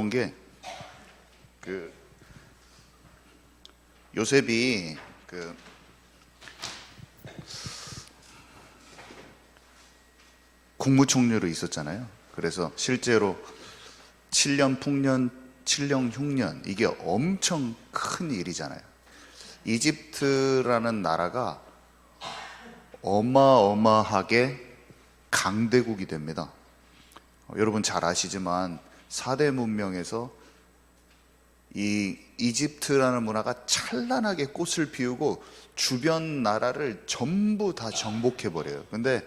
놀라운 게 요셉이 국무총리로 있었잖아요. 그래서 실제로 7년 풍년, 7년 흉년, 이게 엄청 큰 일이잖아요. 이집트라는 나라가 어마어마하게 강대국이 됩니다. 여러분 잘 아시지만 4대 문명에서 이 이집트라는 문화가 찬란하게 꽃을 피우고 주변 나라를 전부 다 정복해버려요. 근데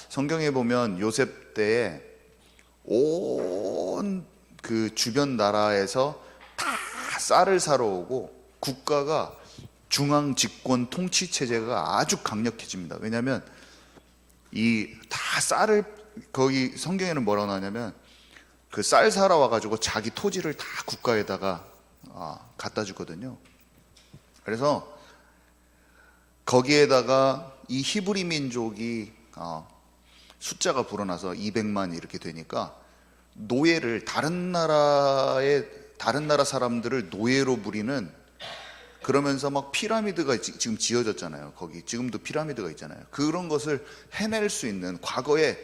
성경에 보면 요셉 때에 온 그 주변 나라에서 다 쌀을 사러 오고 국가가 중앙 집권 통치 체제가 아주 강력해집니다. 왜냐하면 이 다 쌀을, 거기 성경에는 뭐라고 나오냐면 그 쌀 사러 와가지고 자기 토지를 다 국가에다가 갖다 주거든요. 그래서 거기에다가 이 히브리 민족이 숫자가 불어나서 200만 이렇게 되니까 노예를, 다른 나라 사람들을 노예로 부리는, 그러면서 막 피라미드가 지금 지어졌잖아요. 거기 지금도 피라미드가 있잖아요. 그런 것을 해낼 수 있는, 과거에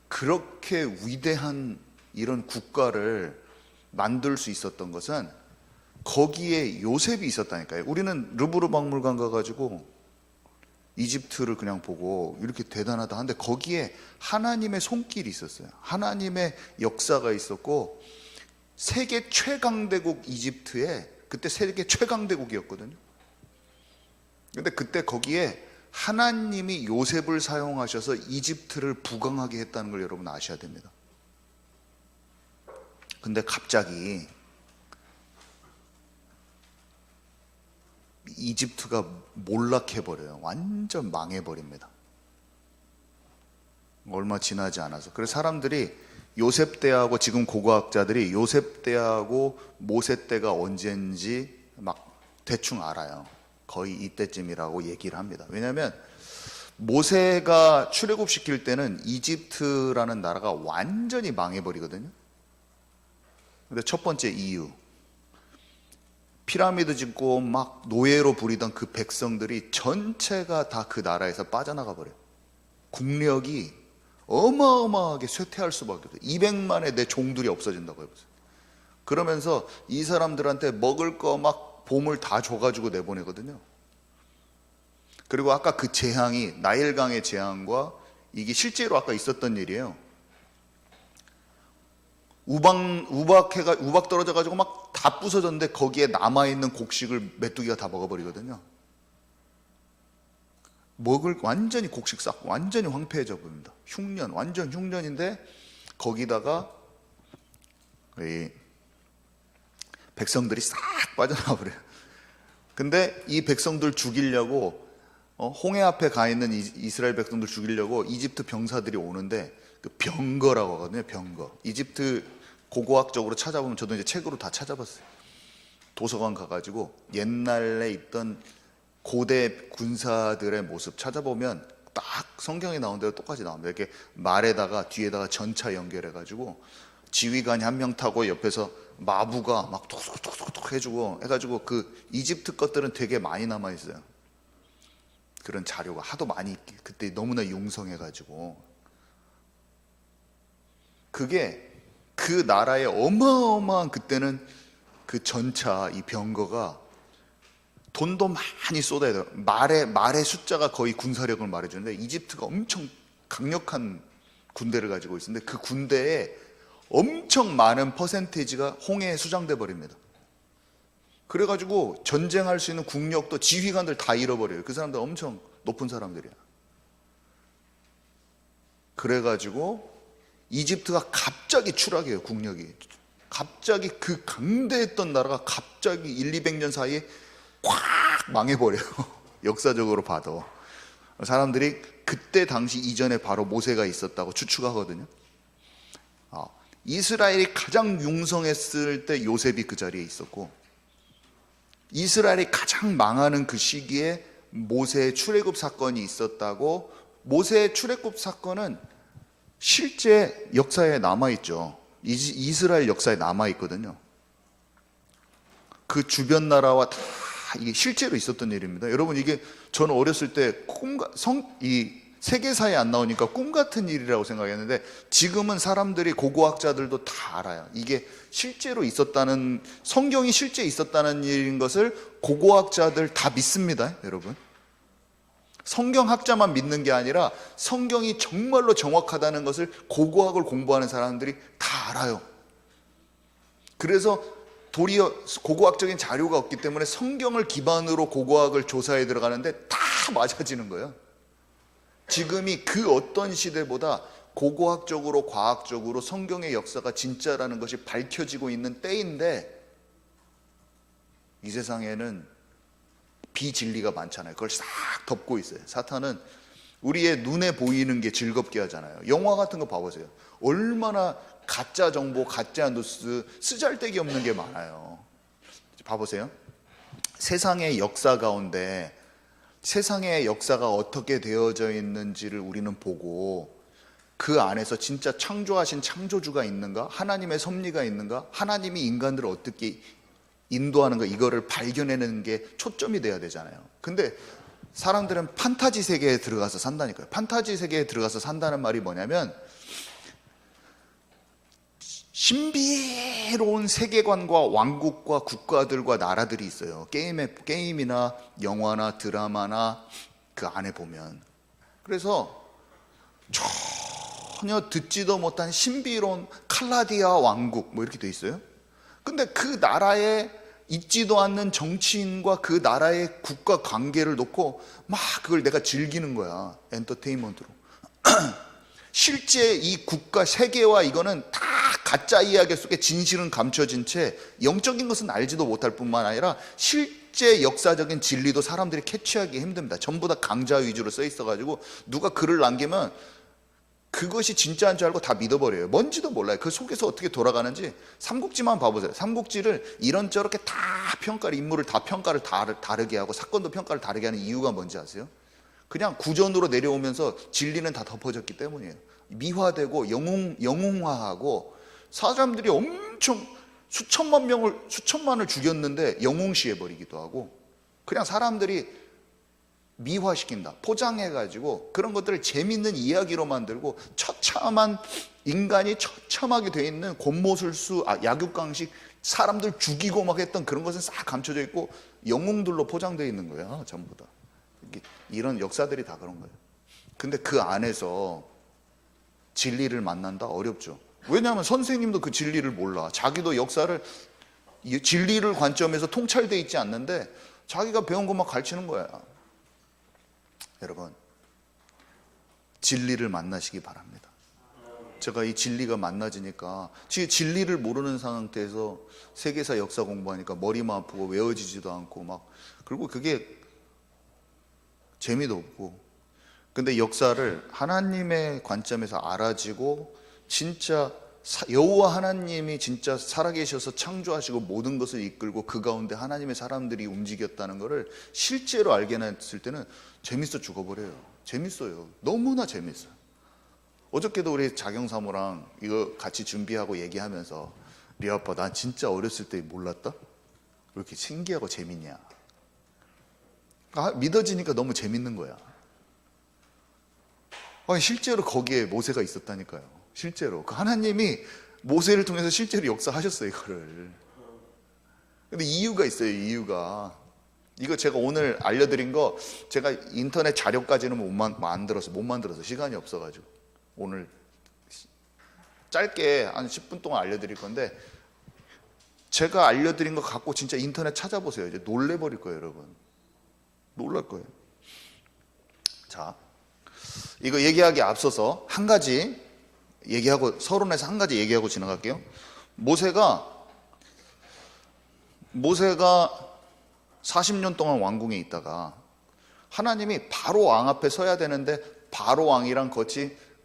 그렇게 위대한 이런 국가를 만들 수 있었던 것은 거기에 요셉이 있었다니까요. 우리는 르브르 박물관 가가지고 이집트를 그냥 보고 이렇게 대단하다 하는데 거기에 하나님의 손길이 있었어요. 하나님의 역사가 있었고, 세계 최강대국 이집트에, 그때 세계 최강대국이었거든요. 근데 그때 거기에 하나님이 요셉을 사용하셔서 이집트를 부강하게 했다는 걸 여러분 아셔야 됩니다. 근데 갑자기 이집트가 몰락해버려요. 완전 망해버립니다. 얼마 지나지 않아서. 그래서 사람들이 요셉 때하고, 지금 고고학자들이 요셉 때하고 모세 때가 언제인지 막 대충 알아요. 거의 이때쯤이라고 얘기를 합니다. 왜냐하면 모세가 출애굽시킬 때는 이집트라는 나라가 완전히 망해버리거든요. 근데 첫 번째 이유, 피라미드 짓고 막 노예로 부리던 그 백성들이 전체가 다 그 나라에서 빠져나가 버려요. 국력이 어마어마하게 쇠퇴할 수밖에 없어요. 200만의 내 종들이 없어진다고 해보세요. 그러면서 이 사람들한테 먹을 거 막 보물 다 줘가지고 내보내거든요. 그리고 아까 그 재앙이, 나일강의 재앙과 이게 실제로 아까 있었던 일이에요. 우박 떨어져가지고 막 다 부서졌는데 거기에 남아있는 곡식을 메뚜기가 다 먹어버리거든요. 먹을, 완전히 곡식 싹 완전히 황폐해져 보입니다. 흉년, 완전 흉년인데 거기다가 이 백성들이 싹 빠져나와 버려요. 근데 이 백성들 죽이려고, 홍해 앞에 가 있는 이스라엘 백성들 죽이려고 이집트 병사들이 오는데, 그 병거라고 하거든요. 병거. 이집트 고고학적으로 찾아보면, 저도 이제 책으로 다 찾아봤어요. 도서관 가가지고 옛날에 있던 고대 군사들의 모습 찾아보면 딱 성경에 나온 대로 똑같이 나옵니다. 이렇게 말에다가 뒤에다가 전차 연결해가지고 지휘관이 한 명 타고 옆에서 마부가 막 톡톡톡톡 해주고 해가지고, 그 이집트 것들은 되게 많이 남아있어요. 그런 자료가 하도 많이 있기, 그때 너무나 융성해가지고. 그게 그 나라의 어마어마한, 그때는 그 전차, 이 병거가 돈도 많이 쏟아야 돼요. 말의 숫자가 거의 군사력을 말해주는데, 이집트가 엄청 강력한 군대를 가지고 있었는데 그 군대에 엄청 많은 퍼센테이지가 홍해에 수장돼 버립니다. 그래가지고 전쟁할 수 있는 국력도, 지휘관들 다 잃어버려요. 그 사람들 엄청 높은 사람들이야. 그래가지고 이집트가 갑자기 추락해요. 국력이 갑자기, 그 강대했던 나라가 갑자기 1,200년 사이에 꽉 망해버려요. 역사적으로 봐도 사람들이 그때 당시 이전에 바로 모세가 있었다고 추측하거든요. 이스라엘이 가장 융성했을 때 요셉이 그 자리에 있었고, 이스라엘이 가장 망하는 그 시기에 모세의 출애굽 사건이 있었다고. 모세의 출애굽 사건은 실제 역사에 남아있죠. 이스라엘 역사에 남아 있거든요. 그 주변 나라와 다 이게 실제로 있었던 일입니다. 여러분, 이게 저는 어렸을 때 이 세계사에 안 나오니까 꿈 같은 일이라고 생각했는데, 지금은 사람들이, 고고학자들도 다 알아요. 이게 실제로 있었다는, 성경이 실제 있었다는 일인 것을 고고학자들 다 믿습니다. 여러분, 성경학자만 믿는 게 아니라 성경이 정말로 정확하다는 것을 고고학을 공부하는 사람들이 다 알아요. 그래서 도리어 고고학적인 자료가 없기 때문에 성경을 기반으로 고고학을 조사해 들어가는데 다 맞아지는 거예요. 지금이 그 어떤 시대보다 고고학적으로, 과학적으로 성경의 역사가 진짜라는 것이 밝혀지고 있는 때인데, 이 세상에는 비진리가 많잖아요. 그걸 싹 덮고 있어요. 사탄은 우리의 눈에 보이는 게 즐겁게 하잖아요. 영화 같은 거 봐보세요. 얼마나 가짜 정보, 가짜 뉴스, 쓰잘데기 없는 게 많아요. 봐보세요. 세상의 역사 가운데 세상의 역사가 어떻게 되어져 있는지를 우리는 보고, 그 안에서 진짜 창조하신 창조주가 있는가, 하나님의 섭리가 있는가, 하나님이 인간들을 어떻게 인도하는가, 이거를 발견해내는 게 초점이 돼야 되잖아요. 근데 사람들은 판타지 세계에 들어가서 산다니까요. 판타지 세계에 들어가서 산다는 말이 뭐냐면, 신비로운 세계관과 왕국과 국가들과 나라들이 있어요. 게임이나 영화나 드라마나 그 안에 보면. 그래서 전혀 듣지도 못한 신비로운 칼라디아 왕국 뭐 이렇게 돼 있어요. 근데 그 나라에 있지도 않는 정치인과 그 나라의 국가 관계를 놓고 막 그걸 내가 즐기는 거야. 엔터테인먼트로. 실제 이 국가 세계와 이거는 다 가짜 이야기 속에 진실은 감춰진 채 영적인 것은 알지도 못할 뿐만 아니라 실제 역사적인 진리도 사람들이 캐치하기 힘듭니다. 전부 다 강자 위주로 써 있어가지고 누가 글을 남기면 그것이 진짜인 줄 알고 다 믿어버려요. 뭔지도 몰라요. 그 속에서 어떻게 돌아가는지. 삼국지만 봐보세요. 삼국지를 이런저렇게 다 평가를, 인물을 다 평가를 다르게 하고 사건도 평가를 다르게 하는 이유가 뭔지 아세요? 그냥 구전으로 내려오면서 진리는 다 덮어졌기 때문이에요. 미화되고 영웅화하고, 사람들이 엄청 수천만을 죽였는데 영웅시해버리기도 하고, 그냥 사람들이 미화시킨다, 포장해가지고 그런 것들을 재밌는 이야기로 만들고, 처참한 인간이 처참하게 돼 있는 곤모술수, 약육강식, 사람들 죽이고 막 했던 그런 것은 싹 감춰져 있고 영웅들로 포장되어 있는 거야, 전부 다. 이런 역사들이 다 그런 거예요. 근데 그 안에서 진리를 만난다? 어렵죠. 왜냐하면 선생님도 그 진리를 몰라. 자기도 역사를, 진리를 관점에서 통찰되어 있지 않는데 자기가 배운 것만 가르치는 거야. 여러분, 진리를 만나시기 바랍니다. 제가 이 진리가 만나지니까, 진리를 모르는 상태에서 세계사 역사 공부하니까 머리만 아프고 외워지지도 않고 막, 그리고 그게 재미도 없고. 근데 역사를 하나님의 관점에서 알아지고, 진짜 여호와 하나님이 진짜 살아계셔서 창조하시고 모든 것을 이끌고 그 가운데 하나님의 사람들이 움직였다는 것을 실제로 알게 됐을 때는 재밌어 죽어버려요. 재밌어요. 너무나 재밌어요. 어저께도 우리 자경사모랑 이거 같이 준비하고 얘기하면서, 리아 아빠, 난 진짜 어렸을 때 몰랐다? 왜 이렇게 신기하고 재밌냐? 믿어지니까 너무 재밌는 거야. 실제로 거기에 모세가 있었다니까요. 실제로 그 하나님이 모세를 통해서 실제로 역사하셨어요, 이거를. 근데 이유가 있어요. 이유가, 이거 제가 오늘 알려드린 거 제가 인터넷 자료까지는 못 만들어서 시간이 없어가지고 오늘 짧게 한 10분 동안 알려드릴 건데, 제가 알려드린 거 갖고 진짜 인터넷 찾아보세요. 이제 놀래버릴 거예요, 여러분. 놀랄 거예요. 자, 이거 얘기하기 앞서서 한 가지 얘기하고, 서론에서 한 가지 얘기하고 지나갈게요. 모세가 40년 동안 왕궁에 있다가 하나님이 바로 왕 앞에 서야 되는데, 바로 왕이랑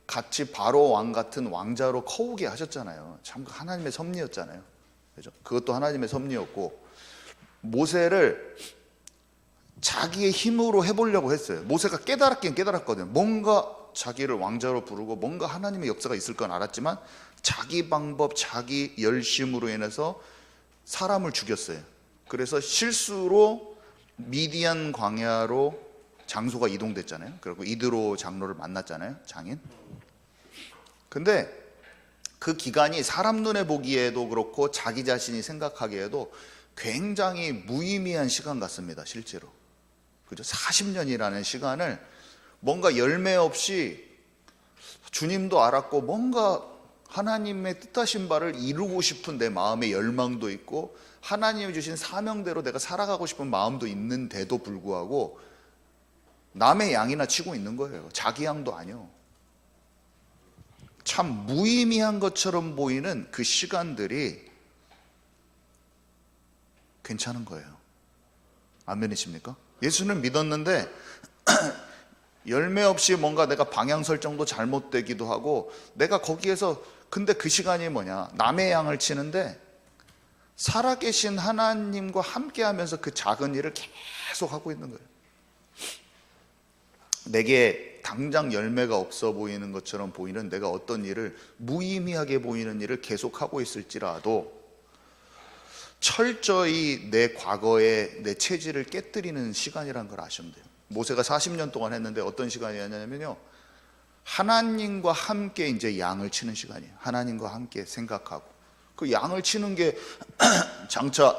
같이 바로 왕 같은 왕자로 커오게 하셨잖아요. 참 하나님의 섭리였잖아요. 그죠? 그것도 하나님의 섭리였고, 모세를 자기의 힘으로 해보려고 했어요. 모세가 깨달았긴 깨달았거든요. 뭔가 자기를 왕자로 부르고 뭔가 하나님의 역사가 있을 건 알았지만 자기 방법, 자기 열심으로 인해서 사람을 죽였어요. 그래서 실수로 미디안 광야로 장소가 이동됐잖아요. 그리고 이드로 장로를 만났잖아요, 장인. 근데 그 기간이 사람 눈에 보기에도 그렇고 자기 자신이 생각하기에도 굉장히 무의미한 시간 같습니다, 실제로. 그죠? 40년이라는 시간을 뭔가 열매 없이 주님도 알았고 뭔가 하나님의 뜻하신 바를 이루고 싶은 내 마음의 열망도 있고 하나님이 주신 사명대로 내가 살아가고 싶은 마음도 있는데도 불구하고 남의 양이나 치고 있는 거예요. 자기 양도 아니요. 참 무의미한 것처럼 보이는 그 시간들이 괜찮은 거예요. 아멘이십니까? 예수는 믿었는데 열매 없이 뭔가 내가 방향 설정도 잘못되기도 하고 내가 거기에서 근데 그 시간이 뭐냐? 남의 양을 치는데 살아계신 하나님과 함께 하면서 그 작은 일을 계속 하고 있는 거예요. 내게 당장 열매가 없어 보이는 것처럼 보이는 내가 어떤 일을 무의미하게 보이는 일을 계속하고 있을지라도 철저히 내 과거의 내 체질을 깨뜨리는 시간이라는 걸 아시면 돼요. 모세가 40년 동안 했는데 어떤 시간이었냐면요, 하나님과 함께 이제 양을 치는 시간이에요. 하나님과 함께 생각하고 그 양을 치는 게 장차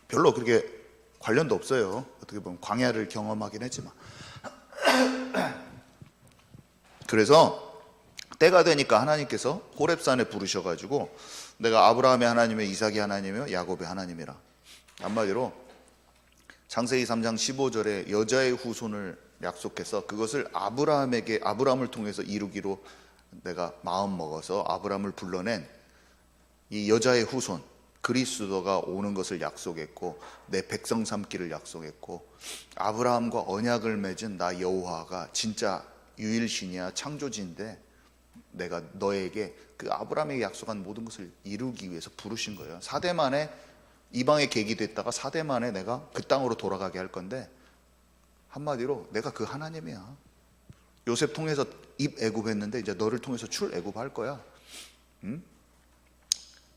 별로 그렇게 관련도 없어요. 어떻게 보면 광야를 경험하긴 했지만. 그래서 때가 되니까 하나님께서 호렙산에 부르셔가지고 내가 아브라함의 하나님이며 이삭의 하나님이며 야곱의 하나님이라. 한마디로 창세기 3장 15절에 여자의 후손을 약속해서 그것을 아브라함을 통해서 이루기로 내가 마음 먹어서 아브라함을 불러낸 이 여자의 후손 그리스도가 오는 것을 약속했고 내 백성 삼기를 약속했고 아브라함과 언약을 맺은 나 여호와가 진짜 유일신이야 창조주인데 내가 너에게 그 아브라함에게 약속한 모든 것을 이루기 위해서 부르신 거예요. 4대 만에 이방의 객이 됐다가 4대 만에 내가 그 땅으로 돌아가게 할 건데 한마디로 내가 그 하나님이야. 요셉 통해서 입 애굽했는데 이제 너를 통해서 출 애굽할 거야. 응?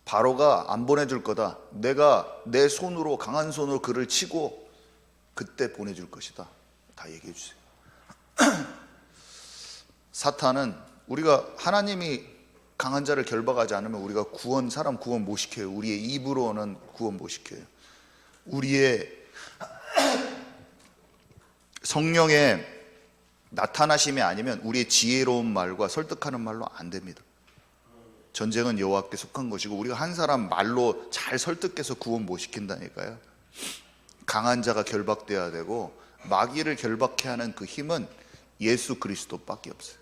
바로가 안 보내줄 거다. 내가 내 손으로 강한 손으로 그를 치고 그때 보내줄 것이다. 다 얘기해 주세요. 사탄은 우리가 하나님이 강한 자를 결박하지 않으면 우리가 사람 구원 못 시켜요. 우리의 입으로는 구원 못 시켜요. 우리의 성령의 나타나심이 아니면 우리의 지혜로운 말과 설득하는 말로 안 됩니다. 전쟁은 여호와께 속한 것이고 우리가 한 사람 말로 잘 설득해서 구원 못 시킨다니까요. 강한 자가 결박돼야 되고 마귀를 결박해 하는 그 힘은 예수 그리스도밖에 없어요.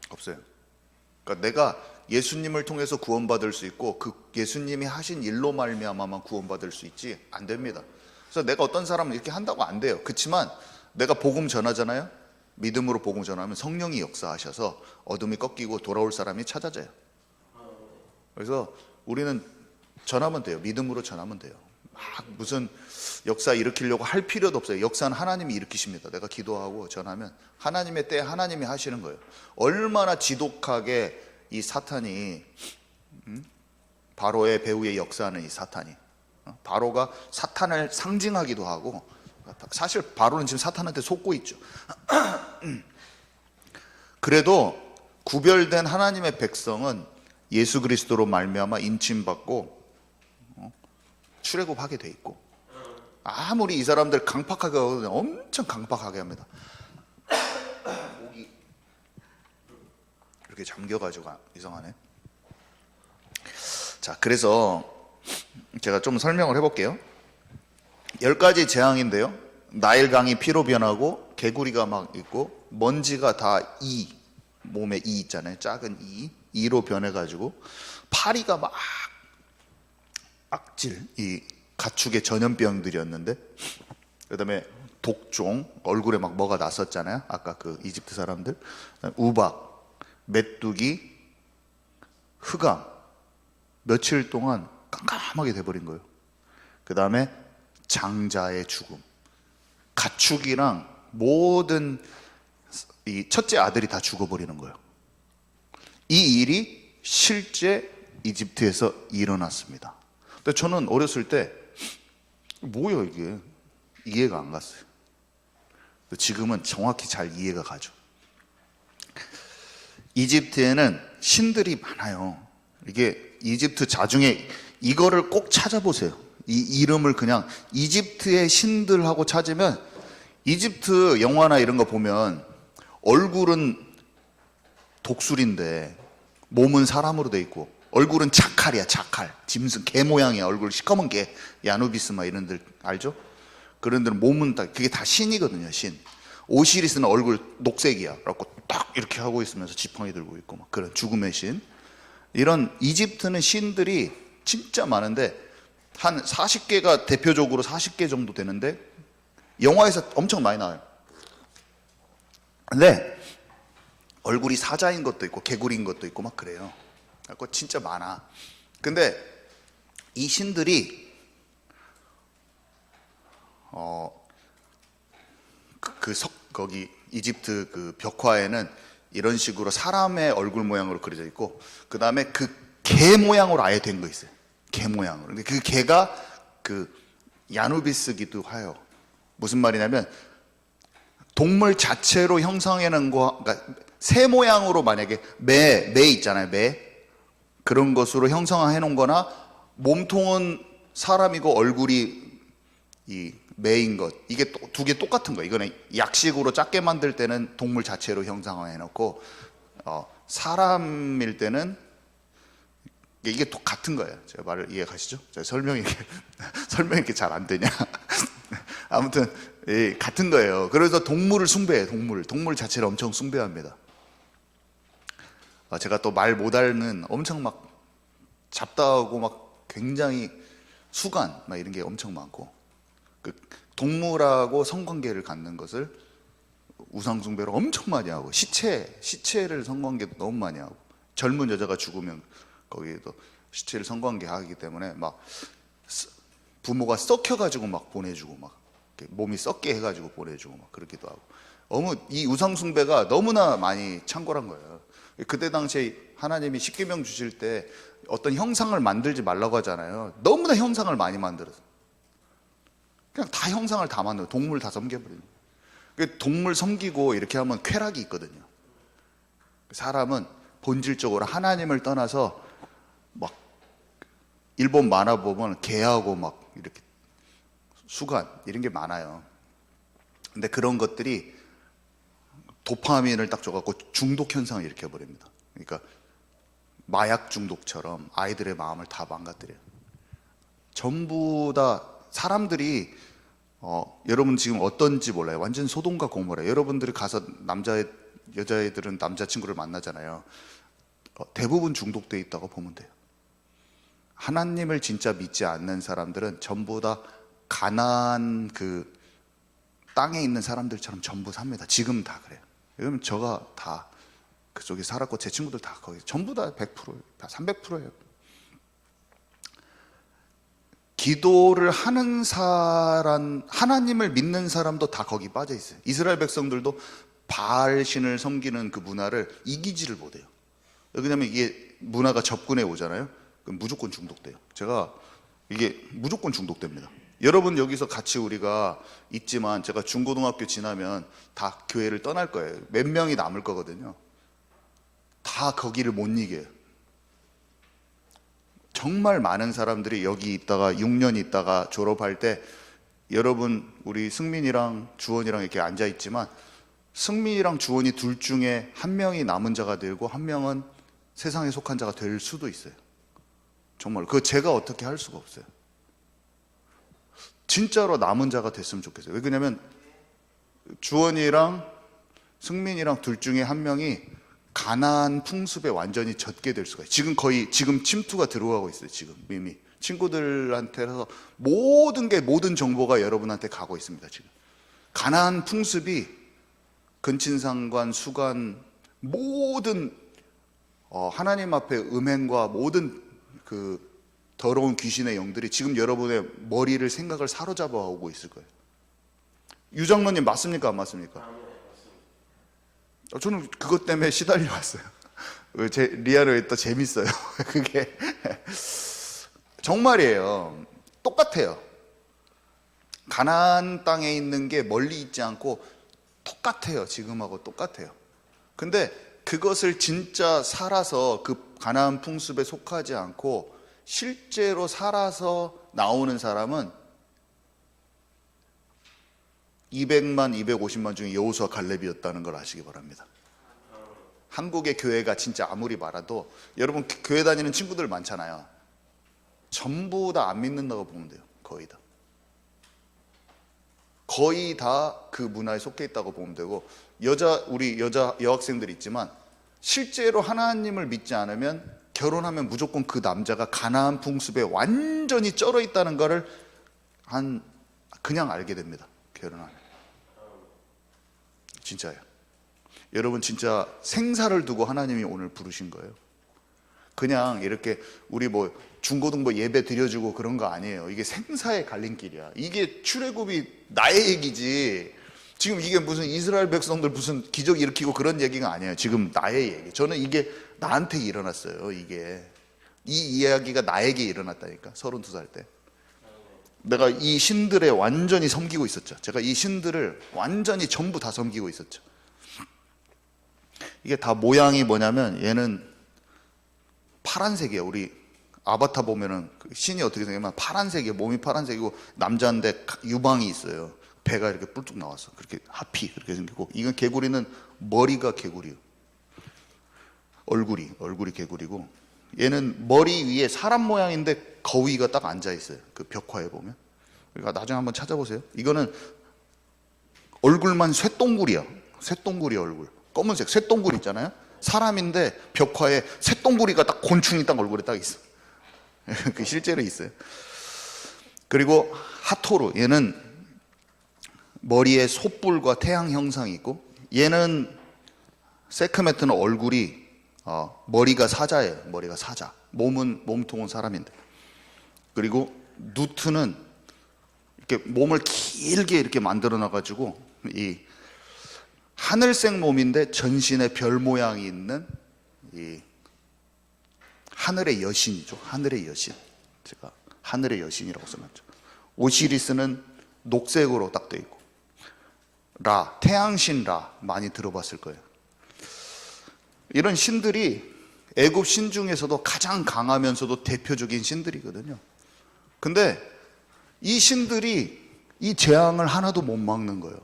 없어요. 그러니까 내가 예수님을 통해서 구원받을 수 있고 그 예수님이 하신 일로 말미암아만 구원받을 수 있지 안 됩니다. 그래서 내가 어떤 사람은 이렇게 한다고 안 돼요. 그렇지만 내가 복음 전하잖아요. 믿음으로 복음 전하면 성령이 역사하셔서 어둠이 꺾이고 돌아올 사람이 찾아져요. 그래서 우리는 전하면 돼요. 믿음으로 전하면 돼요. 막 무슨 역사 일으키려고 할 필요도 없어요. 역사는 하나님이 일으키십니다. 내가 기도하고 전하면 하나님의 때에 하나님이 하시는 거예요. 얼마나 지독하게 이 사탄이 바로의 배후에 역사하는 이 사탄이 바로가 사탄을 상징하기도 하고 사실 바로는 지금 사탄한테 속고 있죠. 그래도 구별된 하나님의 백성은 예수 그리스도로 말미암아 인침받고 출애굽하게 돼 있고 아무리 이 사람들 강팍하게 하거든요. 엄청 강팍하게 합니다. 목이 이렇게 잠겨가지고 이상하네. 자, 그래서 제가 좀 설명을 해볼게요. 10가지 재앙인데요. 나일강이 피로 변하고 개구리가 막 있고 먼지가 다 몸에 이 있잖아요. 작은 이로 변해가지고 파리가 막 악질, 이 가축의 전염병들이었는데 그 다음에 독종, 얼굴에 막 뭐가 났었잖아요. 아까 그 이집트 사람들. 우박, 메뚜기, 흑암 며칠 동안 깜깜하게 돼버린 거예요. 그 다음에 장자의 죽음, 가축이랑 모든 이 첫째 아들이 다 죽어버리는 거예요. 이 일이 실제 이집트에서 일어났습니다. 근데 저는 어렸을 때 뭐야 이게 이해가 안 갔어요. 지금은 정확히 잘 이해가 가죠. 이집트에는 신들이 많아요. 이게 이집트 자중에 이거를 꼭 찾아보세요. 이 이름을 그냥 이집트의 신들하고 찾으면 이집트 영화나 이런 거 보면 얼굴은 독수리인데 몸은 사람으로 돼 있고 얼굴은 자칼이야, 자칼. 짐승, 개 모양이야. 얼굴 시커먼 개. 야누비스 막 이런 들 알죠? 그런 데는 몸은 다 그게 다 신이거든요, 신. 오시리스는 얼굴 녹색이야. 그래갖고 딱 이렇게 하고 있으면서 지팡이 들고 있고 막 그런 죽음의 신. 이런 이집트는 신들이 진짜 많은데 한 40개가 대표적으로 40개 정도 되는데 영화에서 엄청 많이 나와요. 근데 얼굴이 사자인 것도 있고 개구리인 것도 있고 막 그래요. 그거 진짜 많아. 근데 이 신들이 거기 이집트 그 벽화에는 이런 식으로 사람의 얼굴 모양으로 그려져 있고 그 다음에 그 개 모양으로 아예 된 거 있어요. 개 모양으로. 근데 그 개가 그 야누비스기도 해요. 무슨 말이냐면 동물 자체로 형성해놓은 거, 그러니까 새 모양으로 만약에 매 있잖아요. 매 그런 것으로 형성해 놓은 거나 몸통은 사람이고 얼굴이 이 매인 것, 이게 두 개 똑같은 거예요. 이거는 약식으로 작게 만들 때는 동물 자체로 형상화해 놓고 사람일 때는 이게 같은 거예요. 제가 말을 이해 가시죠? 제가 설명이 이렇게 잘 안 되냐? 아무튼 같은 거예요. 그래서 동물을 숭배해요. 동물 자체를 엄청 숭배합니다. 제가 또 말 못하는 엄청 막 잡다하고 막 굉장히 수간 막 이런 게 엄청 많고 그 동물하고 성관계를 갖는 것을 우상숭배로 엄청 많이 하고 시체를 성관계도 너무 많이 하고 젊은 여자가 죽으면 거기에도 시체를 성관계하기 때문에 막 부모가 썩혀가지고 막 보내주고 막 몸이 썩게 해가지고 보내주고 막 그러기도 하고 너무 이 우상숭배가 너무나 많이 창궐한 거예요. 그때 당시에 하나님이 십계명 주실 때 어떤 형상을 만들지 말라고 하잖아요. 너무나 형상을 많이 만들어서 그냥 다 형상을 다 만들어 동물 다 섬겨버리는 거예요. 동물 섬기고 이렇게 하면 쾌락이 있거든요. 사람은 본질적으로 하나님을 떠나서 막 일본 만화 보면 개하고 막 이렇게 수간 이런 게 많아요. 근데 그런 것들이 도파민을 딱 줘갖고 중독 현상을 일으켜 버립니다. 그러니까 마약 중독처럼 아이들의 마음을 다 망가뜨려요. 전부 다 사람들이 여러분 지금 어떤지 몰라요. 완전 소돔과 고모라. 여러분들이 가서 여자애들은 남자친구를 만나잖아요. 대부분 중독돼 있다고 보면 돼요. 하나님을 진짜 믿지 않는 사람들은 전부 다 가나안 그 땅에 있는 사람들처럼 전부 삽니다. 지금 다 그래요. 왜냐면 저가 다 그쪽에 살았고 제 친구들 다 거기 전부 다 100%예요. 다 300%예요. 기도를 하는 사람, 하나님을 믿는 사람도 다 거기 빠져 있어요. 이스라엘 백성들도 바알 신을 섬기는 그 문화를 이기지를 못해요. 왜냐면 이게 문화가 접근해 오잖아요. 그럼 무조건 중독돼요. 제가 이게 무조건 중독됩니다. 여러분 여기서 같이 우리가 있지만 제가 중고등학교 지나면 다 교회를 떠날 거예요. 몇 명이 남을 거거든요. 다 거기를 못 이겨요. 정말 많은 사람들이 여기 있다가 6년 있다가 졸업할 때 여러분 우리 승민이랑 주원이랑 이렇게 앉아 있지만 승민이랑 주원이 둘 중에 한 명이 남은 자가 되고 한 명은 세상에 속한 자가 될 수도 있어요. 정말 그거 제가 어떻게 할 수가 없어요. 진짜로 남은 자가 됐으면 좋겠어요. 왜 그러냐면 주원이랑 승민이랑 둘 중에 한 명이 가나안 풍습에 완전히 젖게 될 수가 있어요. 지금 침투가 들어가고 있어요. 지금 이미 친구들한테서 모든 정보가 여러분한테 가고 있습니다. 지금 가나안 풍습이 근친상관, 수간 모든 하나님 앞에 음행과 모든 그 더러운 귀신의 영들이 지금 여러분의 머리를 생각을 사로잡아 오고 있을 거예요. 유장로님 맞습니까? 안 맞습니까? 저는 그것 때문에 시달려 왔어요. 제 리아는 왜 또 재밌어요. 그게 정말이에요. 똑같아요. 가나안 땅에 있는 게 멀리 있지 않고 똑같아요. 지금하고 똑같아요. 근데 그것을 진짜 살아서 그 가나안 풍습에 속하지 않고 실제로 살아서 나오는 사람은 200만, 250만 중에 여호수아 갈렙이었다는 걸 아시기 바랍니다. 한국의 교회가 진짜 아무리 말아도, 여러분 교회 다니는 친구들 많잖아요. 전부 다 안 믿는다고 보면 돼요. 거의 다 그 문화에 속해 있다고 보면 되고, 우리 여자 여학생들 있지만 실제로 하나님을 믿지 않으면 결혼하면 무조건 그 남자가 가나안 풍습에 완전히 쩔어 있다는 거를 그냥 알게 됩니다. 결혼하면. 진짜예요. 여러분 진짜 생사를 두고 하나님이 오늘 부르신 거예요. 그냥 이렇게 우리 뭐 중고등부 예배 드려주고 그런 거 아니에요. 이게 생사의 갈림길이야. 이게 출애굽이 나의 얘기지, 지금 이게 무슨 이스라엘 백성들 무슨 기적 일으키고 그런 얘기가 아니에요. 지금 나의 얘기. 저는 이게 나한테 일어났어요. 이 이야기가 나에게 일어났다니까. 32살 때 내가 이 신들에 완전히 섬기고 있었죠. 제가 이 신들을 완전히 전부 다 섬기고 있었죠. 이게 다 모양이 뭐냐면, 얘는 파란색이에요. 우리 아바타 보면은 신이 어떻게 생기면 파란색이에요. 몸이 파란색이고 남자인데 유방이 있어요. 배가 이렇게 뿔뚝 나왔어. 그렇게 하피 그렇게 생기고, 이건 개구리는 머리가 개구리예요. 얼굴이 개구리고, 얘는 머리 위에 사람 모양인데 거위가 딱 앉아 있어요. 그 벽화에 보면. 그러니까 나중에 한번 찾아보세요. 이거는 얼굴만 쇠똥굴이야. 쇠똥굴이 얼굴. 검은색 쇠똥굴 있잖아요. 사람인데 벽화에 쇠똥굴이가 딱, 곤충이 딱 얼굴에 딱 있어. 그 실제로 있어요. 그리고 하토르, 얘는 머리에 솥불과 태양 형상이 있고, 얘는 세크메트는 얼굴이 머리가 사자예요. 머리가 사자. 몸통은 사람인데. 그리고 누트는 이렇게 몸을 길게 이렇게 만들어 놔가지고 이 하늘색 몸인데 전신에 별 모양이 있는 이 하늘의 여신이죠. 하늘의 여신. 제가 하늘의 여신이라고 써놨죠. 오시리스는 녹색으로 딱 돼 있고, 라, 태양신 라 많이 들어봤을 거예요. 이런 신들이 애굽 신 중에서도 가장 강하면서도 대표적인 신들이거든요. 근데 이 신들이 이 재앙을 하나도 못 막는 거예요.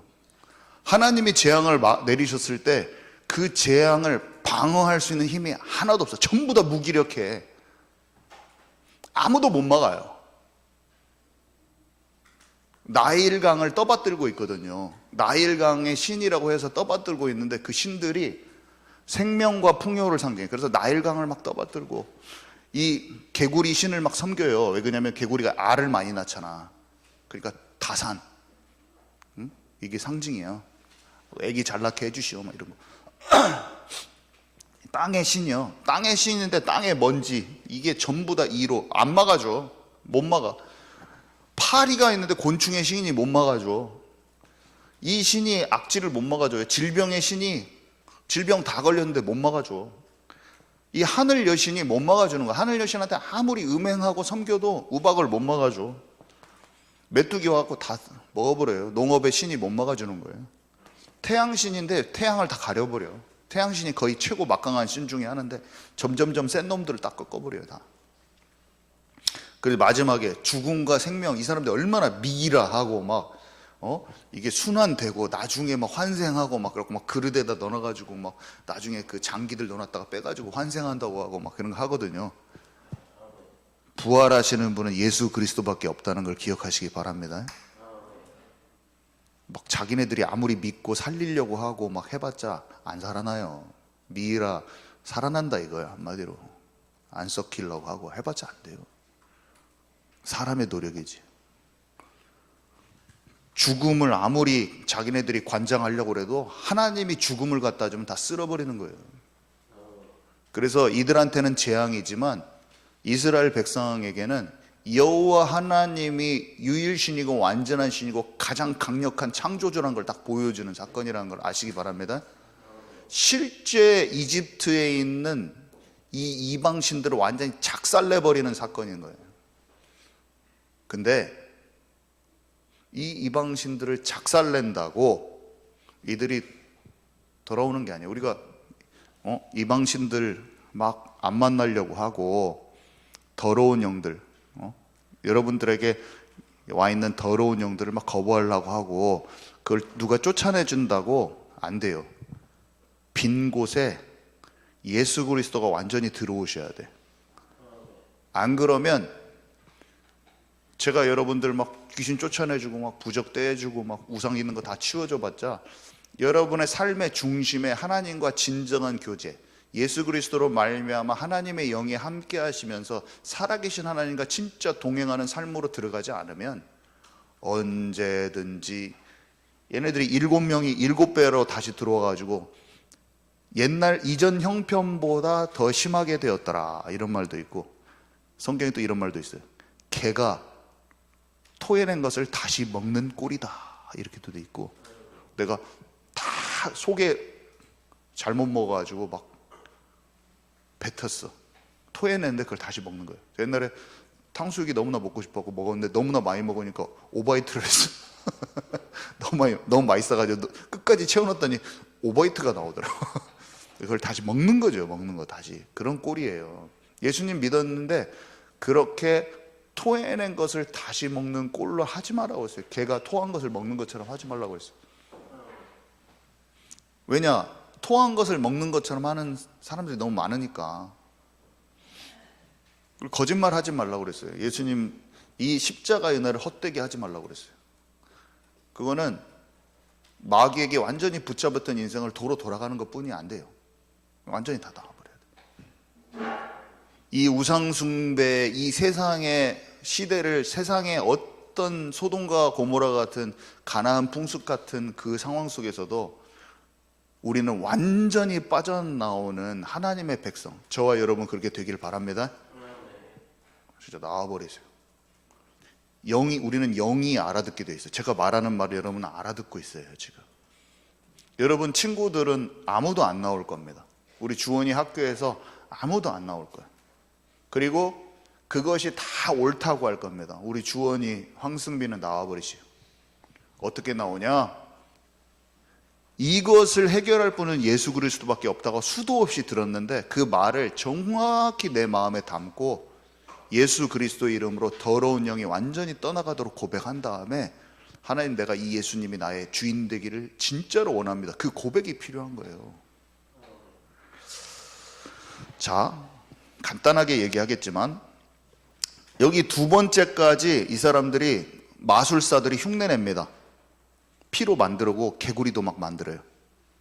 하나님이 재앙을 내리셨을 때 그 재앙을 방어할 수 있는 힘이 하나도 없어. 전부 다 무기력해. 아무도 못 막아요. 나일강을 떠받들고 있거든요. 나일강의 신이라고 해서 떠받들고 있는데, 그 신들이 생명과 풍요를 상징해. 그래서 나일강을 막 떠받들고 이 개구리 신을 막 섬겨요. 왜 그러냐면 개구리가 알을 많이 낳잖아. 그러니까 다산, 이게 상징이에요. 애기 잘 낳게 해주시오, 막 이런 거. 땅의 신이요. 땅의 신인데 땅의 먼지, 이게 전부 다 이로 안 막아줘. 못 막아. 파리가 있는데 곤충의 신이 못 막아줘. 이 신이 악질을 못 막아줘요. 질병의 신이 질병 다 걸렸는데 못 막아줘. 이 하늘 여신이 못 막아주는 거야. 하늘 여신한테 아무리 음행하고 섬겨도 우박을 못 막아줘. 메뚜기 와갖고 다 먹어버려요. 농업의 신이 못 막아주는 거예요. 태양신인데 태양을 다 가려버려. 태양신이 거의 최고 막강한 신 중에 하나인데 점점점 센 놈들을 다 꺾어버려요, 다. 그리고 마지막에 죽음과 생명, 이 사람들 얼마나 미라하고 막 이게 순환되고 나중에 막 환생하고 막 그렇고, 막 그릇에다 넣어가지고 막 나중에 그 장기들 넣어놨다가 빼가지고 환생한다고 하고 막 그런 거 하거든요. 부활하시는 분은 예수 그리스도밖에 없다는 걸 기억하시기 바랍니다. 막 자기네들이 아무리 믿고 살리려고 하고 막 해봤자 안 살아나요. 미라 살아난다 이거야. 한마디로 안 썩히려고 하고 해봤자 안 돼요. 사람의 노력이지. 죽음을 아무리 자기네들이 관장하려고 해도 하나님이 죽음을 갖다 주면 다 쓸어버리는 거예요. 그래서 이들한테는 재앙이지만 이스라엘 백성에게는 여호와 하나님이 유일신이고 완전한 신이고 가장 강력한 창조주라는 걸 딱 보여주는 사건이라는 걸 아시기 바랍니다. 실제 이집트에 있는 이 이방신들을 완전히 작살내버리는 사건인 거예요. 근데 이 이방신들을 작살낸다고 이들이 돌아오는 게 아니에요. 우리가 이방신들 막 안 만나려고 하고 더러운 영들, 여러분들에게 와 있는 더러운 영들을 막 거부하려고 하고 그걸 누가 쫓아내 준다고 안 돼요. 빈 곳에 예수 그리스도가 완전히 들어오셔야 돼. 안 그러면 제가 여러분들 막 귀신 쫓아내주고 막 부적 떼주고 막 우상 있는 거 다 치워줘 봤자 여러분의 삶의 중심에 하나님과 진정한 교제, 예수 그리스도로 말미암아 하나님의 영이 함께 하시면서 살아계신 하나님과 진짜 동행하는 삶으로 들어가지 않으면 언제든지 얘네들이 7명이 7배로 다시 들어와가지고 옛날 이전 형편보다 더 심하게 되었더라 이런 말도 있고, 성경에 또 이런 말도 있어요. 개가 토해낸 것을 다시 먹는 꼴이다 이렇게도 돼 있고, 내가 다 속에 잘못 먹어가지고 막 뱉었어. 토해냈는데 그걸 다시 먹는 거예요. 옛날에 탕수육이 너무나 먹고 싶었고 먹었는데 너무나 많이 먹으니까 오바이트를 했어. 너무 맛있어가지고 끝까지 채워놨더니 오바이트가 나오더라고. 그걸 다시 먹는 거죠. 먹는 거 다시. 그런 꼴이에요. 예수님 믿었는데 그렇게 토해낸 것을 다시 먹는 꼴로 하지 말라고 했어요. 개가 토한 것을 먹는 것처럼 하지 말라고 했어요. 왜냐? 토한 것을 먹는 것처럼 하는 사람들이 너무 많으니까. 거짓말 하지 말라고 그랬어요. 예수님 이 십자가의 은혜를 헛되게 하지 말라고 그랬어요. 그거는 마귀에게 완전히 붙잡았던 인생을 도로 돌아가는 것뿐이 안 돼요. 완전히 다 나와버려야 돼요. 이 우상숭배, 이 세상의 시대를, 세상의 어떤 소돔과 고모라 같은 가나안 풍습 같은 그 상황 속에서도 우리는 완전히 빠져나오는 하나님의 백성, 저와 여러분 그렇게 되길 바랍니다. 진짜 나와버리세요. 우리는 영이 알아듣게 돼 있어요. 제가 말하는 말을 여러분은 알아듣고 있어요. 지금 여러분 친구들은 아무도 안 나올 겁니다. 우리 주원이 학교에서 아무도 안 나올 거예요. 그리고 그것이 다 옳다고 할 겁니다. 우리 주원이 황승빈은 나와버리시오. 어떻게 나오냐? 이것을 해결할 분은 예수 그리스도밖에 없다고 수도 없이 들었는데 그 말을 정확히 내 마음에 담고 예수 그리스도의 이름으로 더러운 영이 완전히 떠나가도록 고백한 다음에, 하나님, 내가 이 예수님이 나의 주인 되기를 진짜로 원합니다. 그 고백이 필요한 거예요. 자, 간단하게 얘기하겠지만 여기 두 번째까지 이 사람들이 마술사들이 흉내냅니다. 피로 만들고 개구리도 막 만들어요.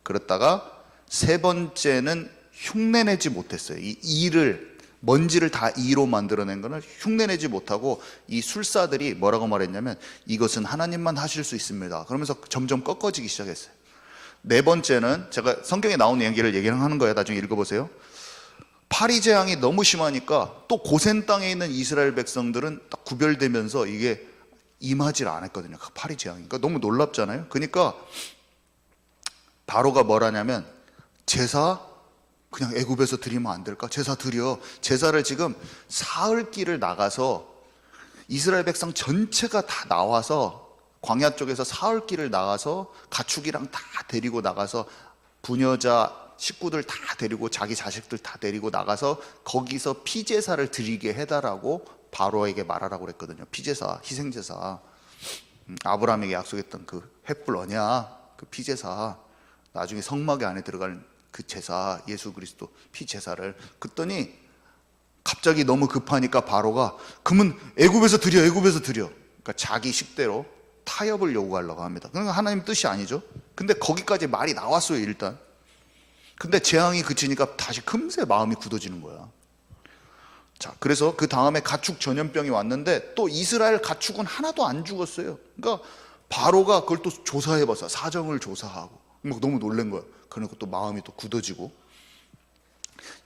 그랬다가 세 번째는 흉내내지 못했어요. 이 이를, 먼지를 다 이로 만들어낸 거는 흉내내지 못하고 이 술사들이 뭐라고 말했냐면 이것은 하나님만 하실 수 있습니다. 그러면서 점점 꺾어지기 시작했어요. 네 번째는 제가 성경에 나오는 얘기를 얘기하는 거예요. 나중에 읽어보세요. 파리 재앙이 너무 심하니까 또 고센 땅에 있는 이스라엘 백성들은 딱 구별되면서 이게 임하지 않았거든요. 파리 재앙이니까 너무 놀랍잖아요. 그러니까 바로가 뭐라냐면 제사 그냥 애굽에서 드리면 안 될까? 제사 드려. 제사를 지금 사흘 길을 나가서 이스라엘 백성 전체가 다 나와서 광야 쪽에서 사흘 길을 나가서 가축이랑 다 데리고 나가서 부녀자 식구들 다 데리고 자기 자식들 다 데리고 나가서 거기서 피제사를 드리게 해달라고 바로에게 말하라고 그랬거든요. 피제사, 희생제사. 아브라함에게 약속했던 그 횃불 언약, 그 피제사, 나중에 성막에 안에 들어갈 그 제사, 예수 그리스도 피제사를. 그랬더니 갑자기 너무 급하니까 바로가 그러면 애굽에서 드려, 애굽에서 드려. 그러니까 자기 식대로 타협을 요구하려고 합니다. 그러니까 하나님 뜻이 아니죠. 근데 거기까지 말이 나왔어요, 일단. 근데 재앙이 그치니까 다시 금세 마음이 굳어지는 거야. 자, 그래서 그 다음에 가축 전염병이 왔는데 또 이스라엘 가축은 하나도 안 죽었어요. 그러니까 바로가 그걸 또 조사해봤어. 사정을 조사하고 막 너무 놀란 거야. 그러니까 또 마음이 또 굳어지고,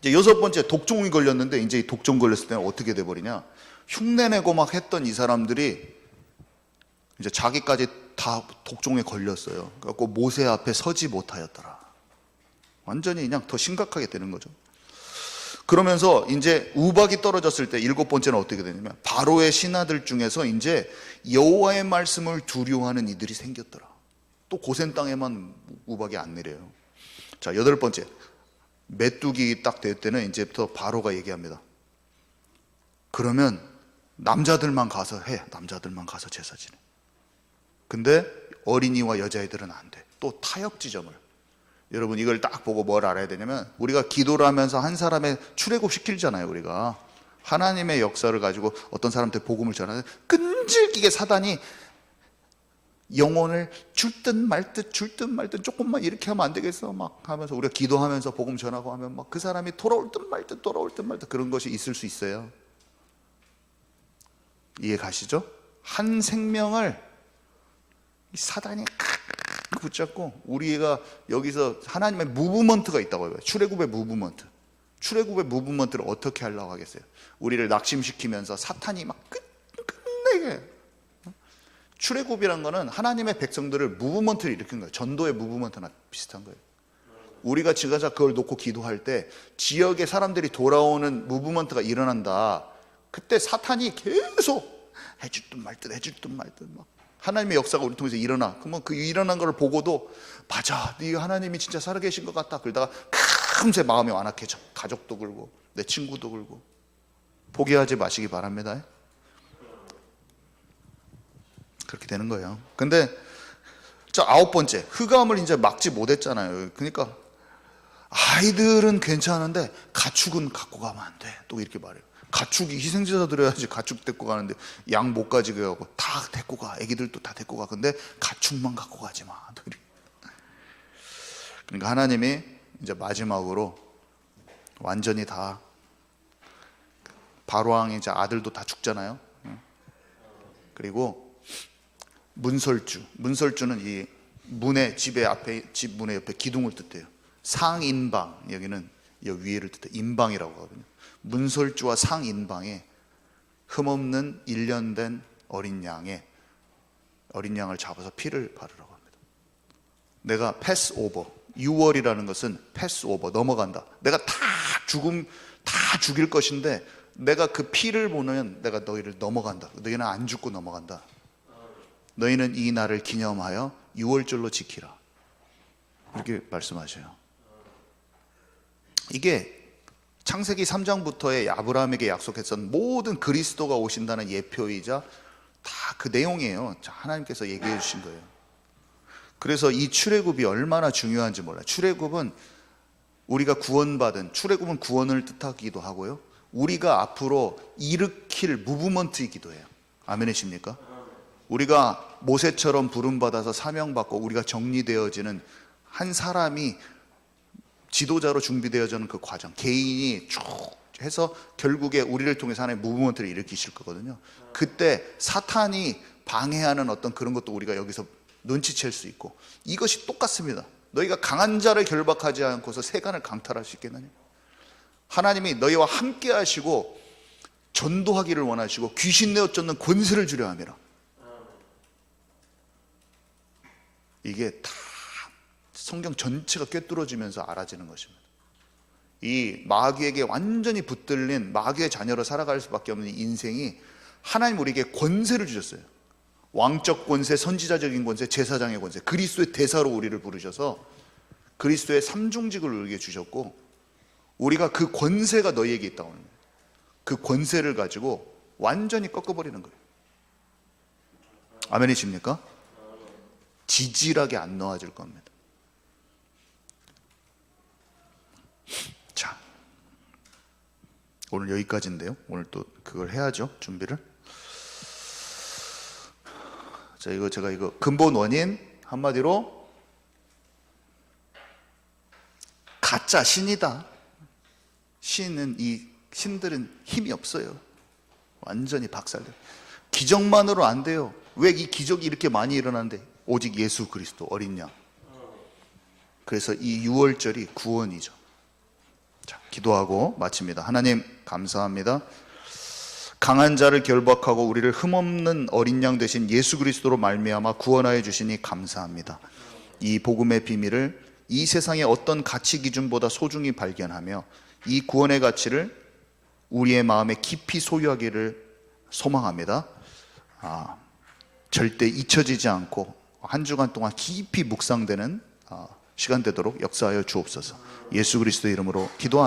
이제 여섯 번째 독종이 걸렸는데, 이제 이 독종 걸렸을 때는 어떻게 돼버리냐? 흉내내고 막 했던 이 사람들이 이제 자기까지 다 독종에 걸렸어요. 그래갖고 모세 앞에 서지 못하였더라. 완전히 그냥 더 심각하게 되는 거죠. 그러면서 이제 우박이 떨어졌을 때 일곱 번째는 어떻게 되냐면 바로의 신하들 중에서 이제 여호와의 말씀을 두려워하는 이들이 생겼더라. 또 고센 땅에만 우박이 안 내려요. 자, 여덟 번째, 메뚜기 딱 될 때는 이제부터 바로가 얘기합니다. 그러면 남자들만 가서 해. 남자들만 가서 제사 지내. 근데 어린이와 여자애들은 안 돼. 또 타협 지점을. 여러분 이걸 딱 보고 뭘 알아야 되냐면 우리가 기도를 하면서 한 사람의 출애굽 시키잖아요. 우리가 하나님의 역사를 가지고 어떤 사람한테 복음을 전하는데 끈질기게 사단이 영혼을 줄 듯 말 듯 조금만 이렇게 하면 안 되겠어 막 하면서 우리가 기도하면서 복음 전하고 하면 막 그 사람이 돌아올 듯 말 듯 그런 것이 있을 수 있어요. 이해 가시죠? 한 생명을 사단이 붙잡고 우리가 여기서 하나님의 무브먼트가 있다고 해요. 출애굽의 무브먼트. 출애굽의 무브먼트를 어떻게 하려고 하겠어요? 우리를 낙심시키면서 사탄이 막 끝내게. 출애굽이란 거는 하나님의 백성들을 무브먼트를 일으킨 거예요. 전도의 무브먼트나 비슷한 거예요. 우리가 지금 그걸 놓고 기도할 때 지역에 사람들이 돌아오는 무브먼트가 일어난다. 그때 사탄이 계속 해줄 듯 말 듯 막 하나님의 역사가 우리 통해서 일어나. 그러면 그 일어난 걸 보고도 맞아, 네 하나님이 진짜 살아계신 것 같다. 그러다가 금세 마음이 완악해져. 가족도 굴고 내 친구도 굴고. 포기하지 마시기 바랍니다. 그렇게 되는 거예요. 근데 자, 아홉 번째, 흑암을 이제 막지 못했잖아요. 그러니까 아이들은 괜찮은데 가축은 갖고 가면 안 돼. 또 이렇게 말해요. 가축이 희생제사 드려야지. 가축 데리고 가는데 양 못 가지게 하고 다 데리고 가. 애기들도 다 데리고 가. 근데 가축만 갖고 가지 마. 그러니까 하나님이 이제 마지막으로 완전히 다 바로왕의 이제 아들도 다 죽잖아요. 그리고 문설주는 이 문의 집의 앞에 집 문의 옆에 기둥을 뜻해요. 상인방, 여기는 이 위에를 뜻해 인방이라고 하거든요. 문설주와 상인방에 흠없는 1년 된 어린 양을 잡아서 피를 바르라고 합니다. 내가 패스오버, 6월이라는 것은 패스오버, 넘어간다. 내가 다 죽일 것인데 내가 그 피를 보면 내가 너희를 넘어간다. 너희는 안 죽고 넘어간다. 너희는 이 날을 기념하여 6월절로 지키라. 이렇게 말씀하셔요. 이게 창세기 3장부터의 아브라함에게 약속했던 모든 그리스도가 오신다는 예표이자 다 그 내용이에요. 하나님께서 얘기해 주신 거예요. 그래서 이 출애굽이 얼마나 중요한지 몰라요. 출애굽은 우리가 출애굽은 구원을 뜻하기도 하고요. 우리가 앞으로 일으킬 무브먼트이기도 해요. 아멘이십니까? 우리가 모세처럼 부름받아서 사명받고 우리가 정리되어지는 한 사람이 지도자로 준비되어지는 그 과정, 개인이 쭉 해서 결국에 우리를 통해서 하나의 무브먼트를 일으키실 거거든요. 그때 사탄이 방해하는 어떤 그런 것도 우리가 여기서 눈치챌 수 있고, 이것이 똑같습니다. 너희가 강한 자를 결박하지 않고서 세간을 강탈할 수 있겠느냐. 하나님이 너희와 함께 하시고 전도하기를 원하시고 귀신 내어 쫓는 권세를 주려 함이라. 이게 다 성경 전체가 꿰뚫어지면서 알아지는 것입니다. 이 마귀에게 완전히 붙들린 마귀의 자녀로 살아갈 수밖에 없는 인생이 하나님 우리에게 권세를 주셨어요. 왕적 권세, 선지자적인 권세, 제사장의 권세, 그리스도의 대사로 우리를 부르셔서 그리스도의 삼중직을 우리에게 주셨고, 우리가 그 권세가 너희에게 있다고 합니다. 그 권세를 가지고 완전히 꺾어버리는 거예요. 아멘이십니까? 지질하게 안 놓아질 겁니다. 자, 오늘 여기까지인데요. 오늘 또 그걸 해야죠. 준비를. 자, 제가 근본 원인 한마디로 가짜 신이다. 신들은 힘이 없어요. 완전히 박살돼. 기적만으로 안 돼요. 왜 이 기적이 이렇게 많이 일어나는데? 오직 예수 그리스도 어린 양. 그래서 이 6월절이 구원이죠. 자, 기도하고 마칩니다. 하나님 감사합니다. 강한 자를 결박하고 우리를 흠없는 어린 양 되신 예수 그리스도로 말미암아 구원하여 주시니 감사합니다. 이 복음의 비밀을 이 세상의 어떤 가치 기준보다 소중히 발견하며 이 구원의 가치를 우리의 마음에 깊이 소유하기를 소망합니다. 절대 잊혀지지 않고 한 주간 동안 깊이 묵상되는 시간 되도록 역사하여 주옵소서. 예수 그리스도의 이름으로 기도합니다.